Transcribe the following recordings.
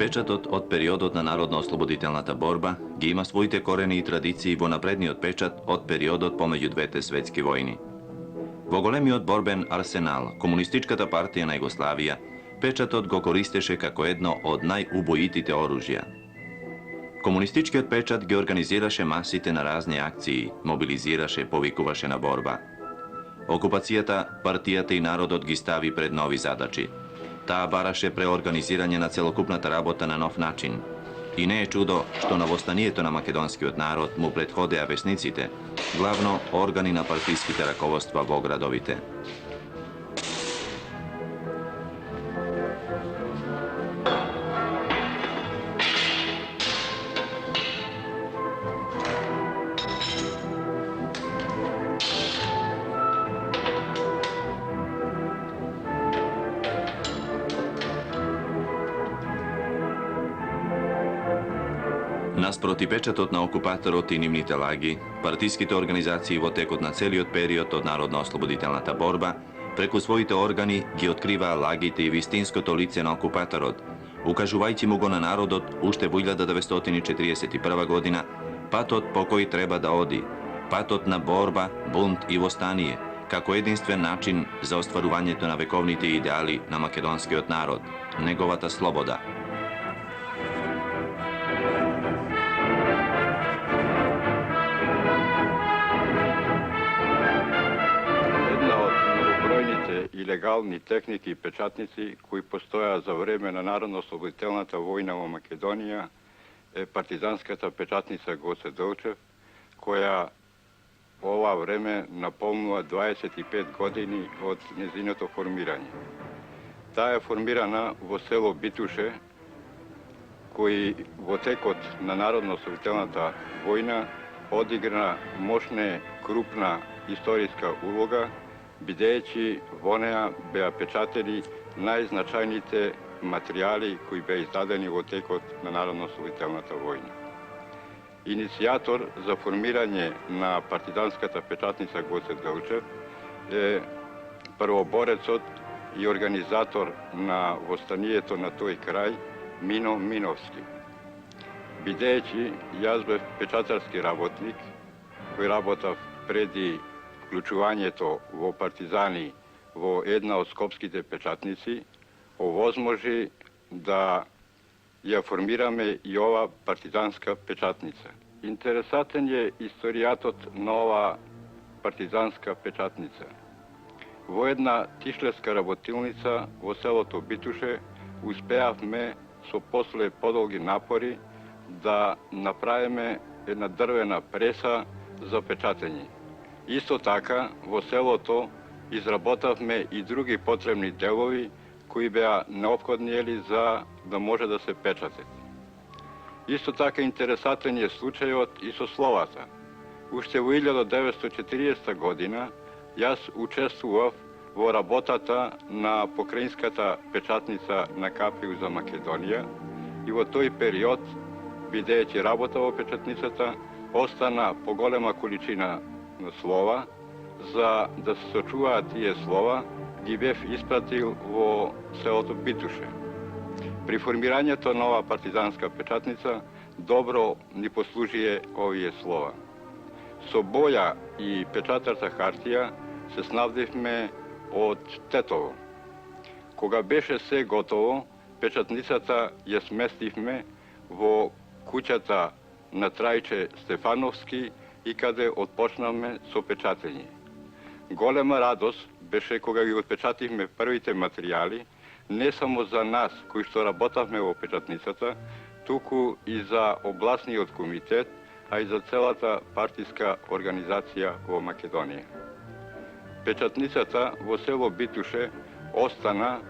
Печатот од периодот на народно-ослободителната борба ги има своите корени и традиции во напредниот печат од периодот помеѓу двете светски војни. Во големиот борбен арсенал, Комунистичката партија на Југославија, печатот го користеше како едно од најубоитите оружја. Комунистичкиот печат ги организираше масите на разни акции, мобилизираше, повикуваше на борба. Окупацијата, партијата и народот ги стави пред нови задачи. Таа бараше преорганизирање на целокупната работа на нов начин. И не е чудо што на востанието на македонскиот народ му претходеа весниците, главно органи на партиските раководства во градовите. Наспроти печатот на окупаторот и нивните лаги, партиските организации во текот на целиот период од народно-ослободителната борба, преку своите органи ги откриваа лагите и вистинското лице на окупаторот, укажувајќи му го на народот уште во 1941 година патот по кој треба да оди, патот на борба, бунт и востание, како единствен начин за остварувањето на вековните идеали на македонскиот народ, неговата слобода. Илегални техники и печатници кои постојаа за време на народно-ослободителната војна во Македонија е партизанската печатница Гоце Делчев, која во ова време наполнува 25 години од незиното формирање. Таа е формирана во село Битуше, кој во текот на народно-ослободителната војна одигра мощна, крупна историска улога, бидејќи во неа беа печатени најзначајните материјали кои беа издадени во текот на народно-ослободителната војна. Иницијатор за формирање на партизанската печатница Гоце Делчев е првоборецот и организатор на востанието на тој крај Мино Миновски. Бидејќи јас бев печатарски работник, кој работав преди вклучувањето во партизани во една од скопските печатници, овозможи да ја формираме и ова партизанска печатница. Интересатен е историјатот на ова партизанска печатница. Во една тишлевска работилница во селото Битуше успеавме со после подолги напори да направиме една дрвена преса за печатење. Исто така, во селото изработавме и други потребни делови кои беа неопходни за да може да се печатат. Исто така интересатен е случајот и со словата. Уште во 1940 година јас учествував во работата на покраинската печатница на КПУ за Македонија и во тој период, бидејќи работа во печатницата, остана поголема количина на слова, за да се сочуваат тие слова, ги бев испратил во селото Битуше. При формирањето на ова партизанска печатница добро ни послужие овие слова. Со боја и печатарска хартија се снабдивме од Тетово. Кога беше се готово, печатницата ја сместивме во куќата на Трајче Стефановски и каде отпочнавме со печатење. Голема радост беше кога ги отпечативме првите материјали, не само за нас кои што работавме во печатницата, туку и за областниот комитет, а и за целата партиска организација во Македонија. Печатницата во село Битуше остана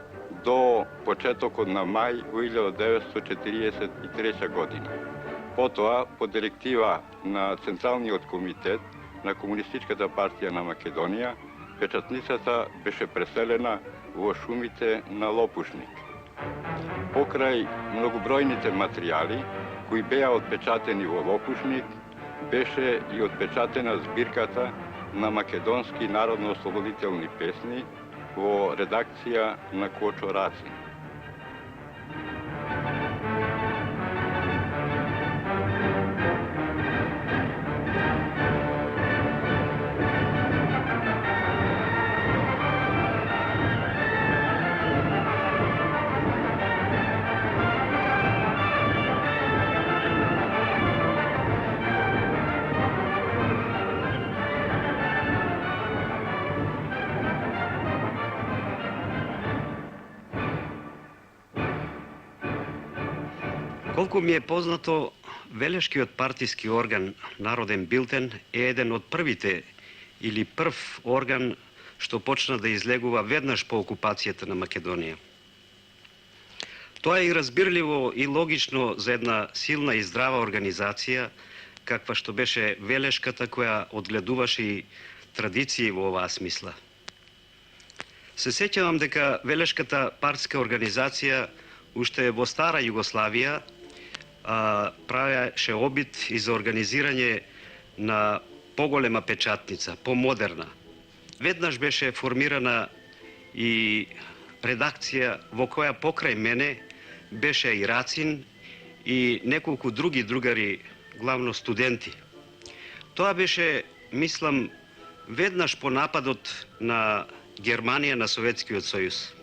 до почетокот на мај во 1943 година. Потоа, по директива на Централниот комитет на Комунистичката партија на Македонија, печатницата беше преселена во шумите на Лопушник. Покрај многобројните материјали кои беа отпечатени во Лопушник, беше и отпечатена збирката на македонски народно-ослободителни песни во редакција на Кочо Рацин. Колку ми е познато, Велешкиот партиски орган Народен билтен е еден од првите или прв орган што почна да излегува веднаш по окупацијата на Македонија. Тоа е и разбирливо и логично за една силна и здрава организација, каква што беше Велешката, која одгледуваше и традиции во оваа смисла. Се сеќавам дека Велешката партска организација уште во стара Југославија правеше обид и за организирање на поголема печатница, помодерна. Веднаш беше формирана и редакција во која покрај мене беше и Рацин и неколку други другари, главно студенти. Тоа беше, мислам, веднаш по нападот на Германија на Советскиот сојуз.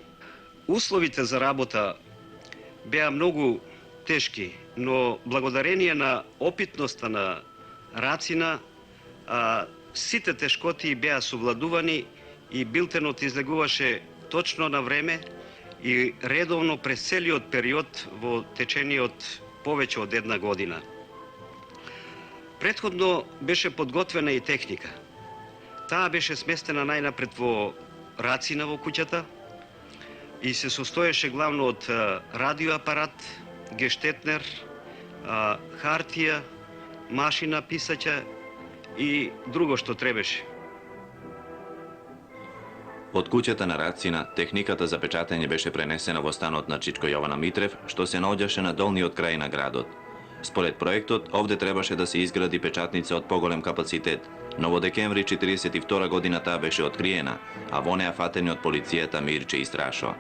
Условите за работа беа многу тешки, но благодарение на опитноста на Рацина, сите тешкоти беа совладувани и билтенот излегуваше точно на време и редовно през целиот период во течение од повеќе од една година. Претходно беше подготвена и техника. Таа беше сместена најнапред во Рацина во куќата и се состоеше главно од радиоапарат, гештетнер, хартија, машина писаќа и друго што требеше. Од куќата на Рацина, техниката за печатење беше пренесена во станот на Чичко Јована Митрев, што се наоѓаше на долниот крај на градот. Според проектот, овде требаше да се изгради печатница од поголем капацитет, но во декември 1942 година таа беше откриена, а во неа фатени од полицијата Мирче и Страшо.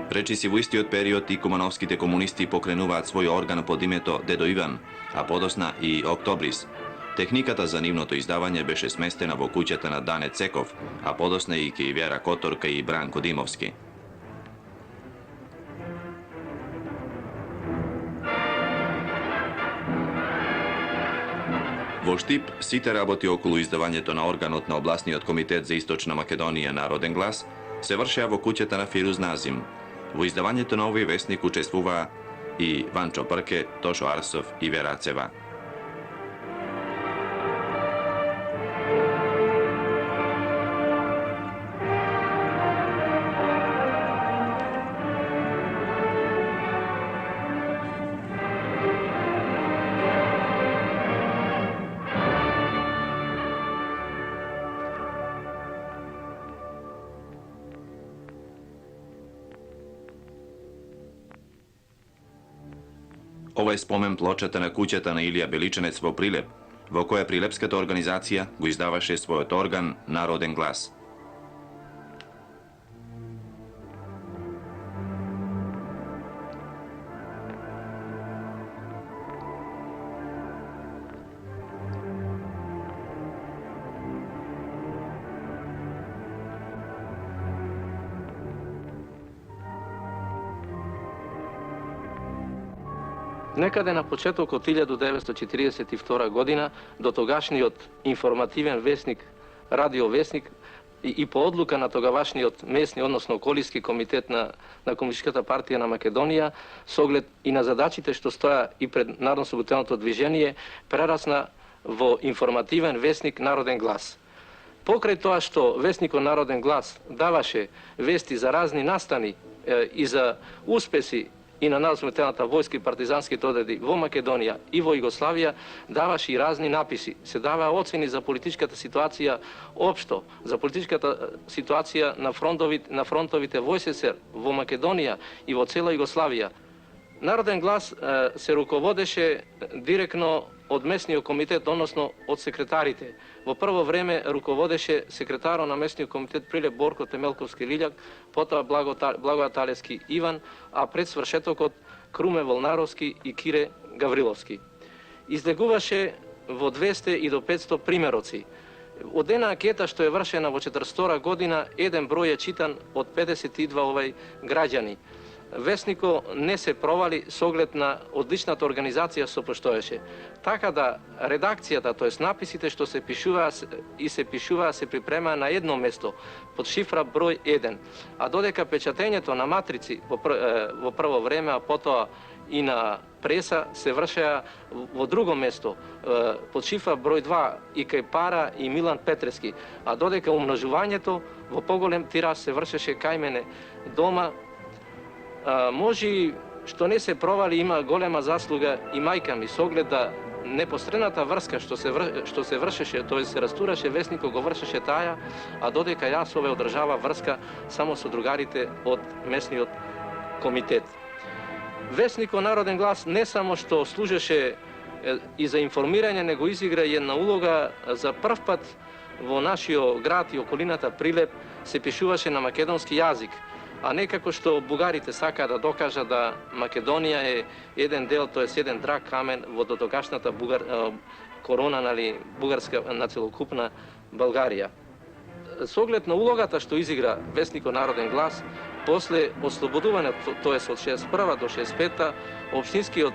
Речиси во истиот период и кумановските комунисти покренуваат свој орган под името Дедо Иван, а подосна и Октобрис. Техниката за нивното издавање беше сместена во куќата на Дане Цеков, а подосна и ке Вера Которка и Бранко Димовски. Во Штип, сите работи околу издавањето на органот на областниот комитет за Источна Македонија Народен глас се вршеа во куќата на Фируз Назим. Во издавањето на овој весник учествуваа и Ванчо Прке, Тошо Арсов и Вера Цева. Ова е спомен плочата на куќата на Илија Беличенец во Прилеп, во која прилепската организација го издаваше својот орган Народен глас. Некаде на почетокот 1942 година до тогашниот информативен весник, радиовесник и по одлука на тогавашниот местни, односно околиски комитет на Комунистичката партија на Македонија, со оглед и на задачите што стоја и пред Народно-ослободителното движение, прерасна во информативен весник Народен глас. Покрај тоа што весникот Народен глас даваше вести за разни настани и за успеси и на Народно-ослободителната војска и партизанските одреди во Македонија и во Југославија, даваше и разни написи. Се даваа оцени за политичката ситуација општо, за политичката ситуација на фронтовите во СССР, во Македонија и во цела Југославија. Народен глас се руководеше директно од местниот комитет, односно од секретарите. Во прво време руководеше секретарот на местниот комитет Прилеп Борко Темелковски Лилјак, потоа Благоат Алевски Иван, а пред свршетокот Круме Волнаровски и Кире Гавриловски. Излегуваше во 200 и до 500 примероци. Од една анкета што е вршена во 42 година, еден број е читан од 52 граѓани. веснико не се провали с оглед на одличната организација што постоеше. Така да редакцијата, тоест написите што се пишуваа се припремаа на едно место под шифра број 1, а додека печатењето на матрици во прво време, а потоа и на преса се вршеа во друго место под шифра број 2 и кај Пара и Милан Петрески, а додека умножувањето во поголем тираж се вршеше кај мене дома. Може што не се провали, има голема заслуга и мајка ми со оглед да непосредната врска што се вршеше, тоест се растураше весникот, го вршеше таја, а додека јас ове одржава врска само со другарите од месниот комитет. Весникот Народен глас не само што служеше и за информирање, него изигра и една улога. За прв пат во нашиот град и околината Прилеп се пишуваше на македонски јазик, а не како што бугарите сака да докажа да Македонија е еден дел, тоест еден драг камен во дотогашната корона, бугарска на целокупна Българија. Со оглед на улогата што изигра весникот Народен глас, после ослободувањето, тоест од 61 до 65, општинскиот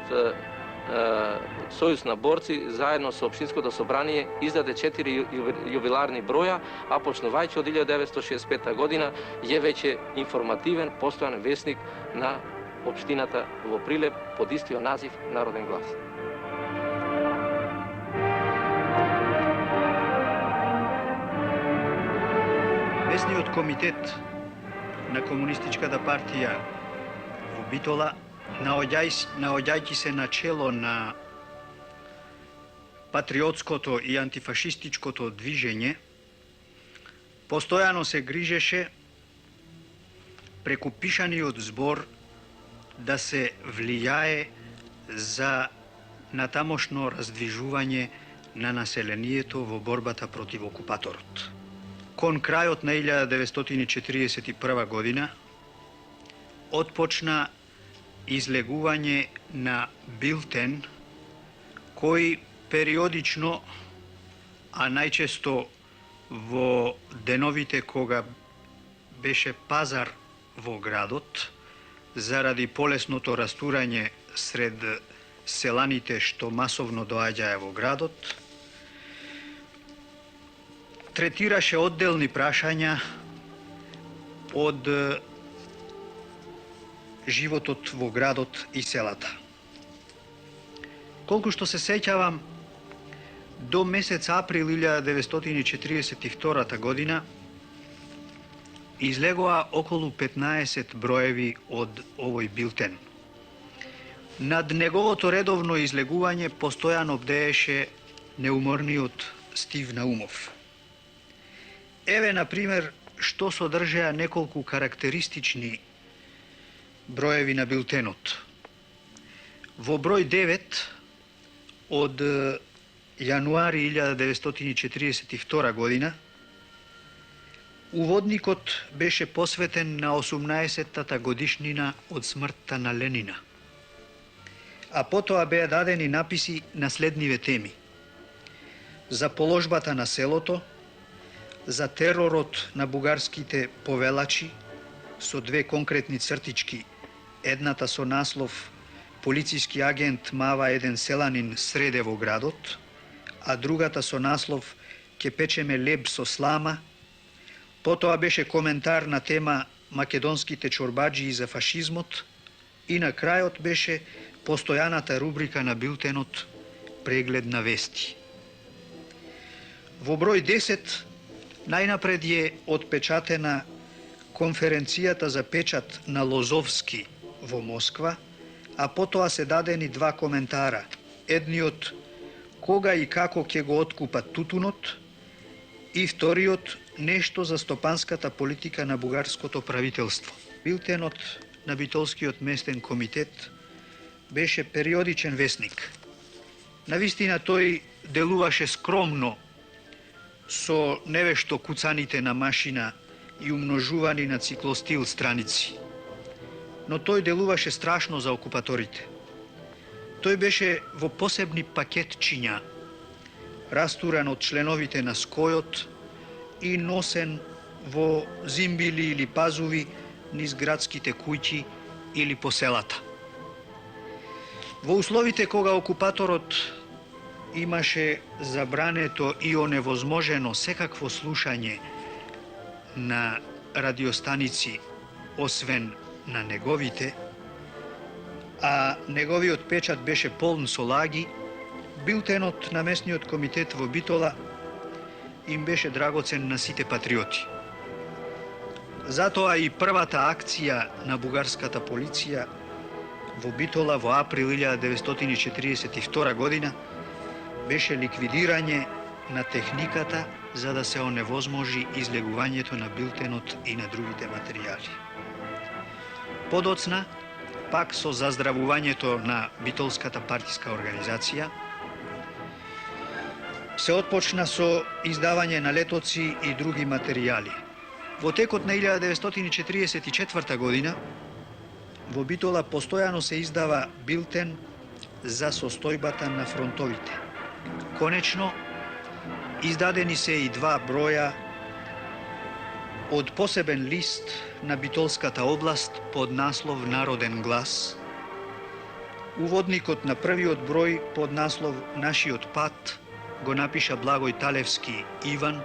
Сојуз на борци заедно со општинското собрание издаде 4 јубиларни броја, а почнувајќи од 1965 година е веќе информативен постојан весник на општината во Прилеп под истиот назив Народен глас. Месниот комитет на Комунистичката партија во Битола, наоѓајќи се на чело на патриотското и антифашистичкото движење, постојано се грижеше преку пишаниот збор да се влијае за натамошно раздвижување на населението во борбата против окупаторот. Кон крајот на 1941 година отпочна излегување на билтен кој периодично, а најчесто во деновите кога беше пазар во градот, заради полесното растурање сред селаните што масовно доаѓаја во градот, третираше одделни прашања од животот во градот и селата. Колку што се сеќавам, до месец април 1942 година излегоа околу 15 броеви од овој билтен. Над неговото редовно излегување постојано бдееше неуморниот Стив Наумов. Еве, например, што содржеа неколку карактеристични броеви на билтенот. Во број 9 од јануари 1942 година уводникот беше посветен на 18-тата годишнина од смртта на Ленина, а потоа беа дадени написи на следниве теми: за положбата на селото, за теророт на бугарските повелачи со две конкретни цртички, едната со наслов "Полициски агент мава еден селанин среде во градот", а другата со наслов "Ке печеме леб со слама". Потоа беше коментар на тема "Македонските чорбаджии за фашизмот" и на крајот беше постојаната рубрика на билтенот "Преглед на вести". Во број 10 најнапред е отпечатена конференцијата за печат на Лозовски во Москва, а потоа се дадени два коментара. Едниот кога и како ќе го откупат тутунот и вториот нешто за стопанската политика на бугарското правителство. Билтенот на Битолскиот местен комитет беше периодичен весник. Навистина тој делуваше скромно со невешто куцаните на машина и умножувани на циклостил страници. Но тој делуваше страшно за окупаторите. Тој беше во посебни пакетчиња, растуран од членовите на скојот и носен во зимбили или пазуви низ градските куќи или по селата. Во условите кога окупаторот имаше забрането и оневозможено секакво слушање на радиостаници, освен на неговите, а неговиот печат беше полн со лаги, билтенот на местниот комитет во Битола им беше драгоцен на сите патриоти. Затоа и првата акција на бугарската полиција во Битола во април 1942 година беше ликвидирање на техниката за да се оневозможи излегувањето на билтенот и на другите материјали. Подоцна, пак со заздравувањето на битолската партиска организација, се отпочна со издавање на летоци и други материјали. Во текот на 1944 година во Битола постојано се издава билтен за состојбата на фронтовите. Конечно, издадени се и 2 броја од посебен лист на Битолската област под наслов Народен глас. Уводникот на првиот број под наслов Нашиот пат го напиша Благој Талевски Иван,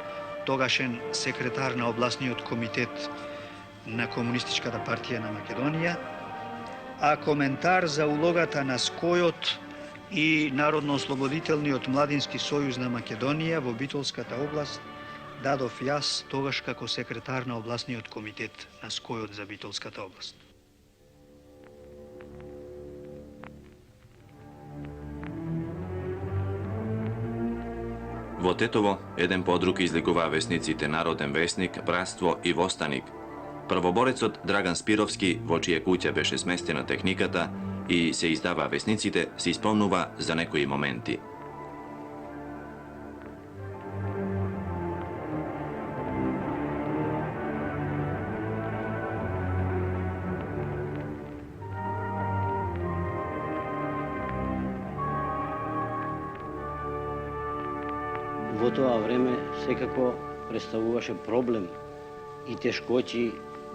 тогашен секретар на областниот комитет на Комунистичката партија на Македонија, а коментар за улогата на Скојот и Народно-ослободителниот младински сојуз на Македонија во Битолската област дадов јас тогаш како секретар на областниот комитет на Скојот за Битолската област. Во Тетово, еден по друг излегуваа весниците Народен весник, Братство и Востаник. Првоборецот Драган Спировски, во чија куќа беше сместена техниката и се издава весниците, се исполнува за некои моменти. Во тоа време секако представуваше проблем и тешкоќи,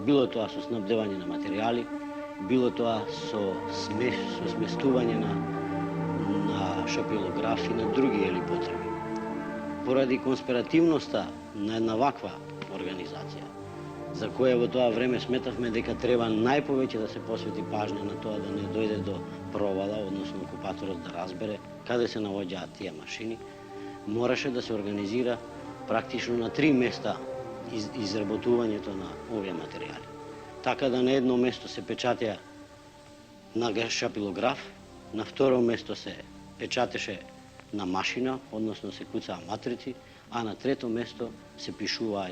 било тоа со снабдевање на материјали, било тоа со сместување на шапилограф и на други потреби. Поради конспиративноста на една ваква организација, за која во тоа време сметавме дека треба најповеќе да се посвети пажња на тоа да не дојде до провала, односно окупаторот да разбере каде се наоѓаат тие машини, мораше да се организира практично на 3 места изработувањето на овие материјали. Така да на едно место се печатеа на шапилограф, на второ место се печатеше на машина, односно се куцаа матрици, а на трето место се пишуваа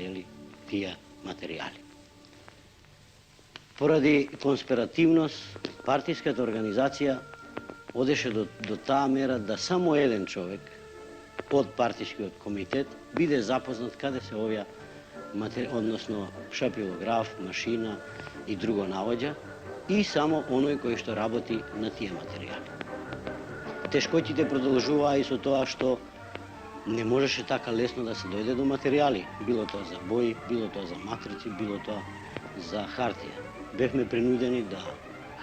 тие материјали. Поради конспиративност, партиската организација одеше до таа мера да само еден човек од партискиот комитет биде запознат каде се овие односно шапилограф, машина и друго наоѓа и само оној кој што работи на тие материјали. Тешкоќите продолжуваа и со тоа што не можеше така лесно да се дојде до материјали, било тоа за бои, било тоа за матрици, било тоа за хартија. Бевме принудени да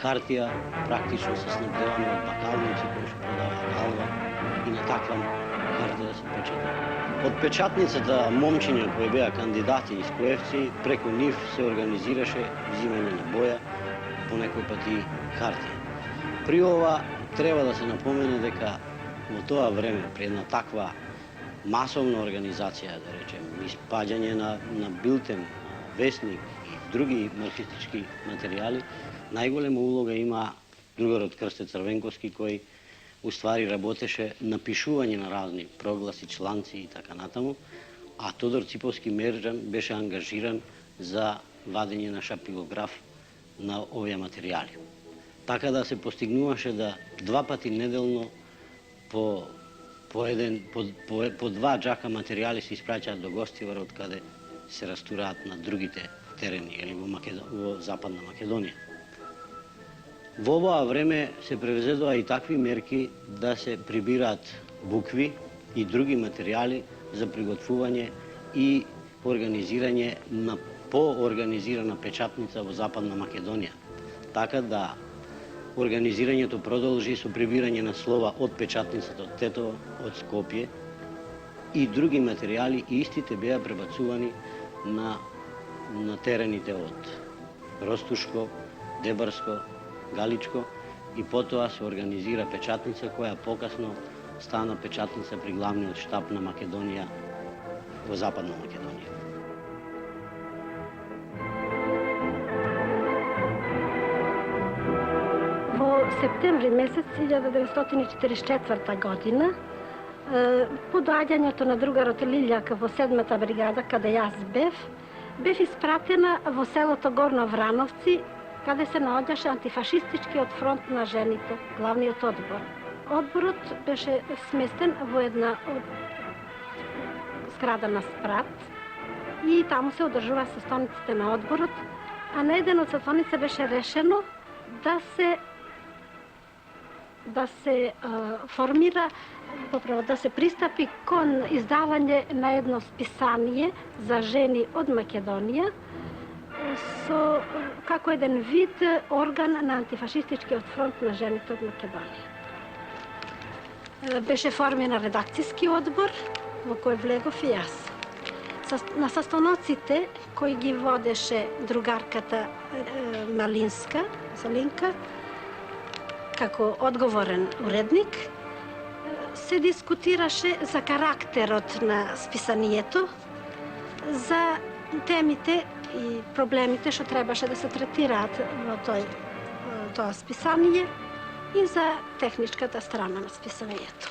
хартија практично се снабдеваме од бакалници кои што продаваат алва и на таква хартија да се печата. Од печатницата момчиња кои беа кандидати из Коевци, преку нив се организираше взимање на боја, понекој пати хартија. При ова треба да се напомене дека во тоа време, при една таква масовна организација, да речем, испаѓање на билтен, весник и други марксистички материјали, најголема улога има другарот Крсте Црвенковски, кој уствари работеше на пишување на разни прогласи, чланци и така натаму, а Тодор Циповски Мерџан беше ангажиран за вадење на шапилограф на овие материјали. Така да се постигнуваше да 2 пати неделно по 2 џака материјали се испраќаат до Гостивар, од каде се растураат на другите терени или во Западна Македонија. Во оваа време се превзедоа и такви мерки да се прибираат букви и други материјали за приготвување и организирање на поорганизирана печатница во Западна Македонија. така да организирањето продолжи со прибирање на слова од печатницата од Тетово, од Скопје и други материјали, и истите беа пребацувани на терените од Ростушко, Дебарско, Галичко, и потоа се организира печатница која покасно стана печатница при главниот штаб на Македонија во Западна Македонија. Во септември месец 1944 година, по доаѓањето на другарот Лилјак во 7-та бригада, каде јас бев испратена во селото Горно Врановци, каде се наоѓаше антифашистичкиот фронт на жените, главниот одбор. Одборот беше сместен во една зграда на спрат и таму се одржува состониците на одборот, а на еден од состониците беше решено да се формира, поправо да се пристапи кон издавање на едно списание за жени од Македонија, како еден вид орган на антифашистичкиот фронт на жените од Македонија. Беше формиран редакцијски одбор во кој влегов и јас. На состаноците кои ги водеше другарката Малинска, Залинка, како одговорен уредник, се дискутираше за карактерот на списанието, за темите и проблемите што требаше да се третираат во тоа списание и за техничката страна на списанието.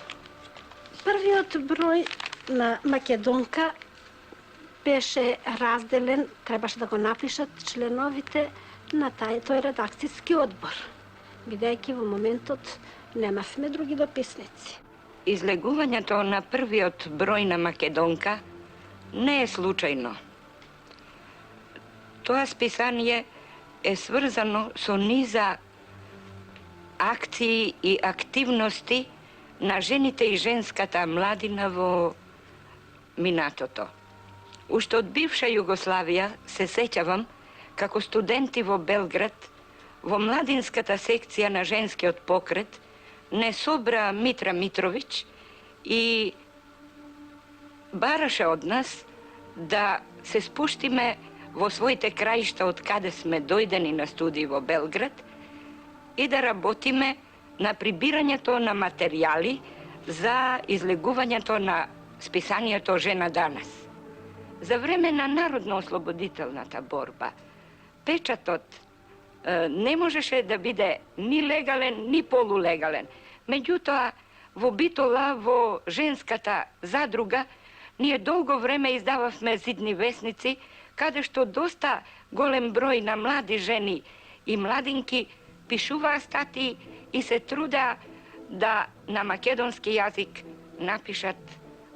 Првиот број на Македонка беше разделен, требаше да го напишат членовите на тој редакцијски одбор, бидејќи во моментот немавме други дописници. Излегувањето на првиот број на Македонка не е случајно. Тоа списание е сврзано со низа акции и активности на жените и женската младина во минатото. Уште од бивша Југославија се сеќавам како студенти во Белград, во младинската секција на женскиот покрет, не собра Митра Митровиќ и бараше од нас да се спуштиме во своите краишта од каде сме дојдени на студии во Белград и да работиме на прибирањето на материјали за излегувањето на списанието Жена данас. За време на народно-ослободителната борба, печатот не можеше да биде ни легален, ни полулегален. Меѓутоа, во Битола, во женската задруга, ние долго време издававме зидни весници, каде што доста голем број на млади жени и младинки пишуваа статии и се трудеа да на македонски јазик напишат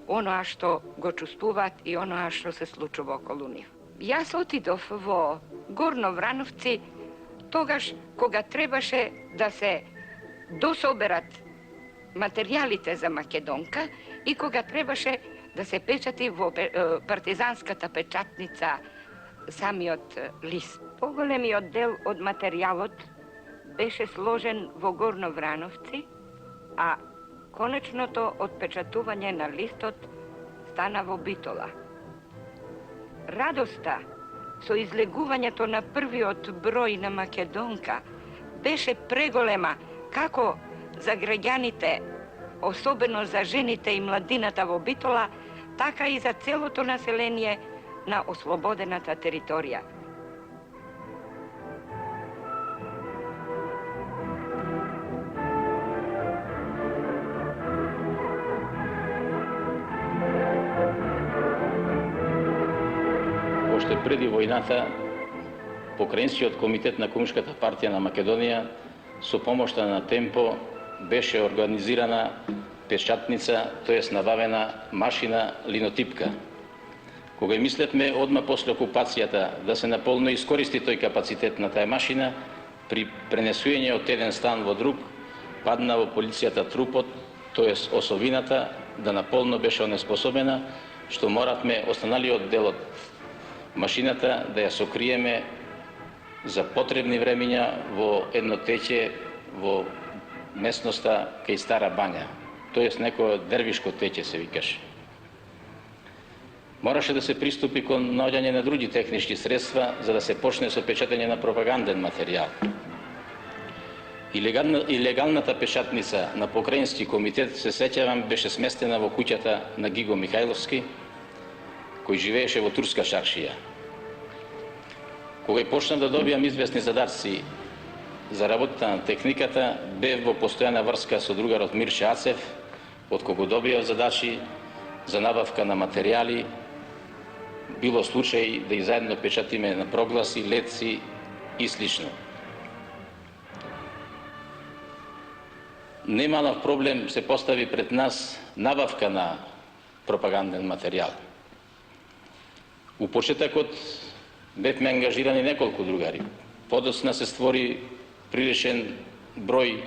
оноа што го чувствуваат и оноа што се случува околу нив. Јас отидов во Горно Врановци тогаш кога требаше да се дособерат материјалите за Македонка и кога требаше да се печати во партизанската печатница самиот лист. Поголемиот дел од материјалот беше сложен во Горно Врановци, а конечното отпечатување на листот стана во Битола. Радоста со излегувањето на првиот број на Македонка беше преголема како за граѓаните, особено за жените и младината во Битола, така и за целото население на ослободената територија. Оште преди војната, Покраинскиот комитет на Комунистичката партија на Македонија со помошта на Темпо беше организирана печатница, тоест набавена машина линотипка. Кога мислевме одма после окупацијата да се наполно искористи тој капацитет на таа машина, при пренесување од еден стан во друг, падна во полицијата трупот, тоест осовината, да наполно беше онеспособена, што моравме останалиот дел од машината да ја сокриеме за потребни времиња во едно теќе во местноста кај Стара Бања. Тоест некој дервишко теќе се викаше. Мораше да се приступи кон наоѓање на други технички средства за да се почне со печатење на пропаганден материјал. Илегалната печатница на Покраински комитет, се сеќавам, беше сместена во куќата на Гиго Михајловски, кој живееше во Турска чаршија. Кога почнав да добијам известни задаци за работата на техниката, бев во постојана врска со другарот Мирче Ацев, од кого добијав задачи за набавка на материјали, било случај да и заедно печатиме на прогласи, летци и слично. Немалав проблем се постави пред нас набавка на пропаганден материјал. У почетокот бевме ангажирани неколку другари. Подоцна се створи приличен број,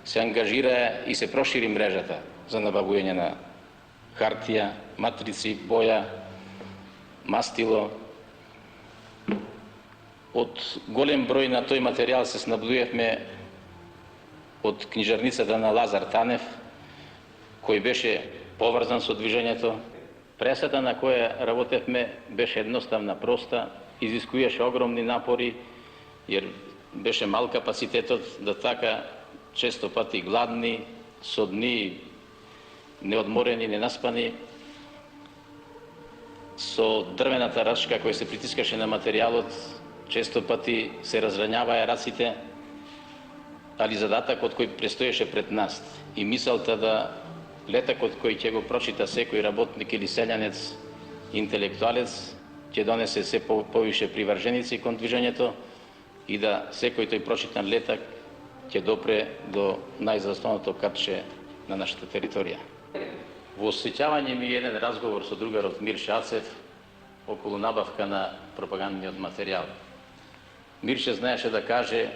се ангажира и се прошири мрежата за набавување на хартија, матрици, боја, мастило. Од голем број на тој материјал се снабдувавме од книжарницата на Лазар Танев, кој беше поврзан со движењето. Пресата на која работевме беше едноставна, проста, изискуваше огромни напори, jer беше мал капацитетот, да така често пати гладни, со дни неодморени, ненаспани, со дрвената рачка која се притискаше на материјалот, често пати се разранјаваа раците, али задатокот кој престоеше пред нас и мисалта да летакот кој ќе го прочита секој работник или селјанец, интелектуалец, ќе донесе се повише приврженици кон движењето и да секој тој прочитан летак ќе допре до најзастоното катче на нашата територија. Во осеќавање ми еден разговор со другарот Мирче Ацев околу набавка на пропагандниот материјал. Мирче знаеше да каже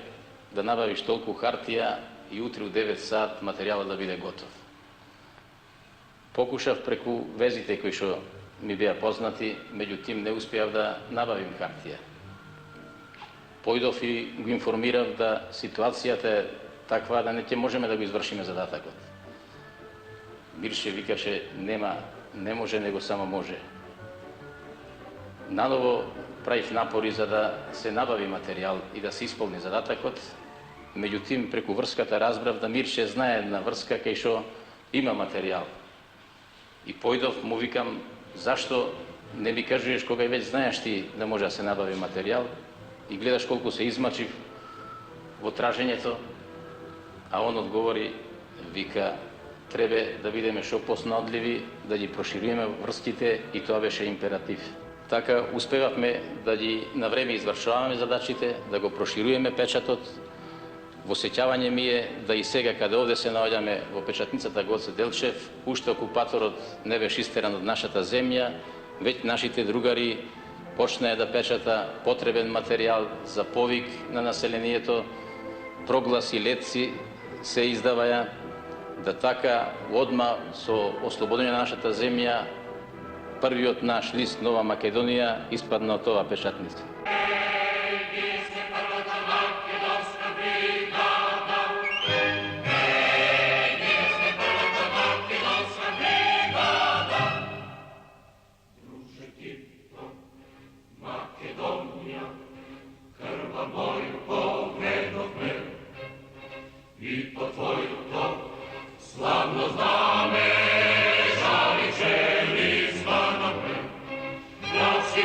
да набавиш толку хартија и утре у 9 сат материјалот да биде готов. Покушав преку везите кои што ми беа познати, меѓутим не успеав да набавим хартија. Појдов и го информирав да ситуацијата е таква да не ќе можеме да го извршиме задатокот. Мирче викаше не може, него само може. Наново правив напори за да се набави материјал и да се исполни задатокот, меѓутим преку врската разбрав да Мирче знае една врска кај што има материјал. И појдов, му викам, зашто не ми кажуваш кога веќе знаеш ти да може да се набави материјал и гледаш колку се измачив во тражењето, а он одговори, вика, требе да бидеме што поснодливи, да ги прошируваме врските и тоа беше императив. Така успевавме да ги на време извршуваме задачите, да го прошируваме печатот. Во сеќавање ми е да и сега каде овде се наоѓаме во печатницата Гоце Делчев, уште окупаторот не беше истеран од нашата земја, веќе нашите другари почнаа да печата потребен материјал за повик на населението, прогласи, летци се издаваја, да така одма со ослободување на нашата земја првиот наш лист Нова Македонија испадна од ова печатница. Slavno zname, žali će li zvanome, bratski